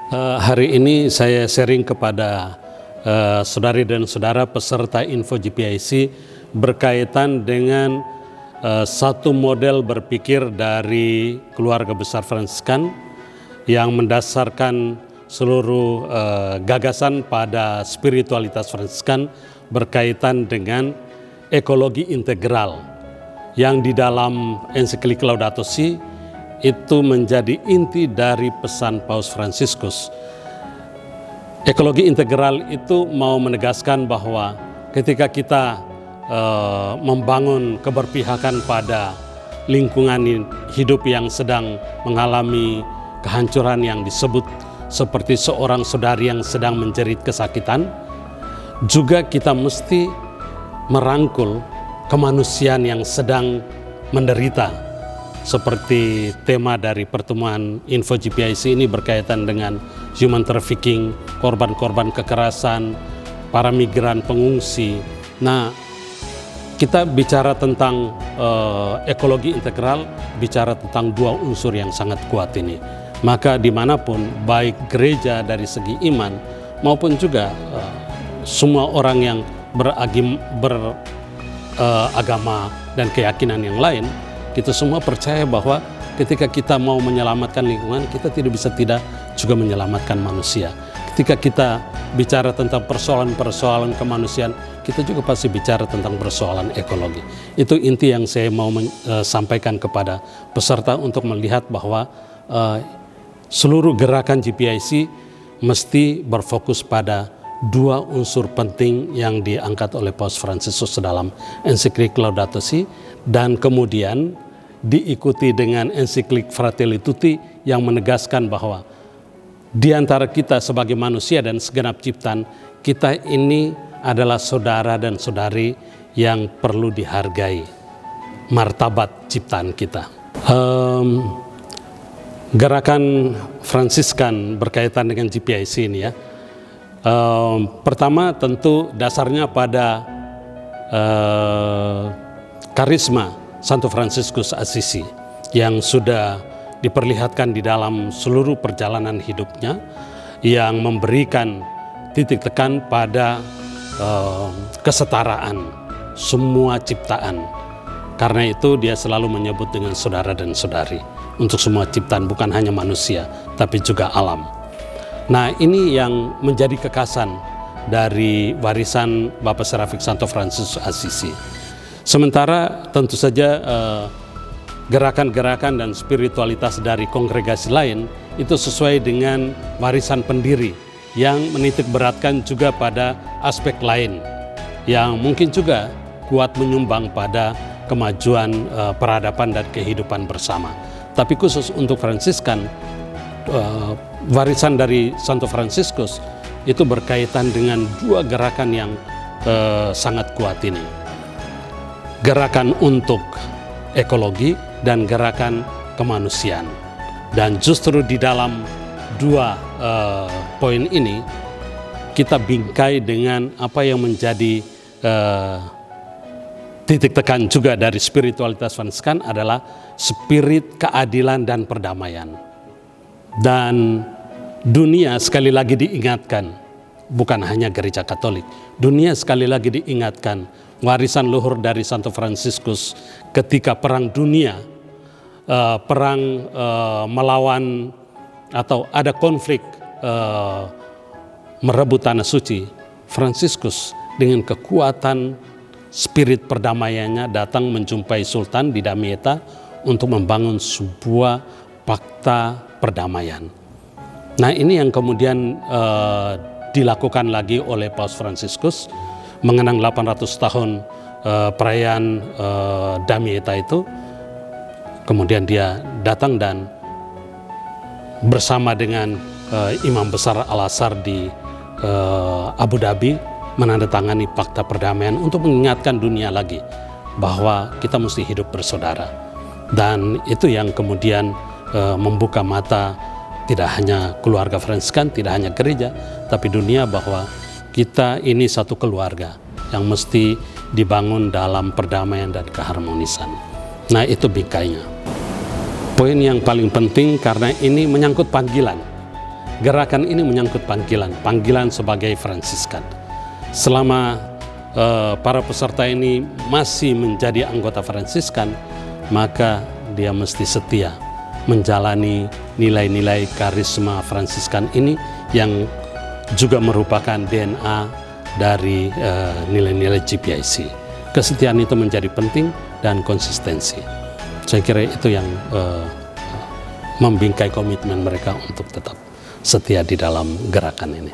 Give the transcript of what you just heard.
Hari ini saya sharing kepada saudari dan saudara peserta Info GPIC berkaitan dengan satu model berpikir dari keluarga besar Fransiskan yang mendasarkan seluruh gagasan pada spiritualitas Fransiskan berkaitan dengan ekologi integral yang di dalam ensiklik Laudato Si itu menjadi inti dari pesan Paus Fransiskus. Ekologi integral itu mau menegaskan bahwa ketika kita membangun keberpihakan pada lingkungan hidup yang sedang mengalami kehancuran yang disebut seperti seorang saudari yang sedang menjerit kesakitan, juga kita mesti merangkul kemanusiaan yang sedang menderita. Seperti tema dari pertemuan Info GPIC ini berkaitan dengan human trafficking, korban-korban kekerasan, para migran pengungsi. Nah, kita bicara tentang ekologi integral, bicara tentang dua unsur yang sangat kuat ini. Maka dimanapun, baik gereja dari segi iman maupun juga semua orang yang beragama dan keyakinan yang lain, kita semua percaya bahwa ketika kita mau menyelamatkan lingkungan, kita tidak bisa tidak juga menyelamatkan manusia. Ketika kita bicara tentang persoalan-persoalan kemanusiaan, kita juga pasti bicara tentang persoalan ekologi. Itu inti yang saya mau sampaikan kepada peserta untuk melihat bahwa seluruh gerakan GPIC mesti berfokus pada dua unsur penting yang diangkat oleh Paus Fransiskus dalam ensiklik Laudato Si, dan kemudian diikuti dengan ensiklik Fratelli Tutti yang menegaskan bahwa di antara kita sebagai manusia dan segenap ciptaan, kita ini adalah saudara dan saudari yang perlu dihargai martabat ciptaan kita. Gerakan Fransiskan berkaitan dengan GPIC ini ya. Pertama tentu dasarnya pada karisma Santo Fransiskus Assisi yang sudah diperlihatkan di dalam seluruh perjalanan hidupnya, yang memberikan titik tekan pada kesetaraan semua ciptaan. Karena itu dia selalu menyebut dengan saudara dan saudari untuk semua ciptaan, bukan hanya manusia tapi juga alam. Nah, ini yang menjadi kekasan dari warisan Bapak Serafik Santo Fransiskus Assisi. Sementara tentu saja gerakan-gerakan dan spiritualitas dari kongregasi lain itu sesuai dengan warisan pendiri yang menitik beratkan juga pada aspek lain yang mungkin juga kuat menyumbang pada kemajuan peradaban dan kehidupan bersama. Tapi khusus untuk Fransiskan, warisan dari Santo Fransiskus itu berkaitan dengan dua gerakan yang sangat kuat ini. Gerakan untuk ekologi dan gerakan kemanusiaan. Dan justru di dalam dua poin ini kita bingkai dengan apa yang menjadi titik tekan juga dari spiritualitas Fransiskan adalah spirit keadilan dan perdamaian. Dan dunia sekali lagi diingatkan, bukan hanya gereja Katolik, dunia sekali lagi diingatkan warisan luhur dari Santo Fransiskus ketika perang dunia, perang melawan atau ada konflik merebut tanah suci. Fransiskus dengan kekuatan spirit perdamaiannya datang menjumpai Sultan di Damietta untuk membangun sebuah fakta perdamaian. Nah, ini yang kemudian dilakukan lagi oleh Paus Fransiskus mengenang 800 tahun perayaan Damietta itu. Kemudian dia datang dan bersama dengan Imam Besar Al-Azhar di Abu Dhabi menandatangani fakta perdamaian untuk mengingatkan dunia lagi bahwa kita mesti hidup bersaudara. Dan itu yang kemudian membuka mata tidak hanya keluarga Fransiskan, tidak hanya gereja, tapi dunia bahwa kita ini satu keluarga yang mesti dibangun dalam perdamaian dan keharmonisan. Nah, itu bingkainya. Poin yang paling penting karena ini menyangkut panggilan. gerakan ini menyangkut panggilan sebagai Fransiskan. Selama para peserta ini masih menjadi anggota Fransiskan, maka dia mesti setia menjalani nilai-nilai karisma Fransiskan ini yang juga merupakan DNA dari nilai-nilai GPIC. Kesetiaan itu menjadi penting dan konsistensi. Saya kira itu yang membingkai komitmen mereka untuk tetap setia di dalam gerakan ini.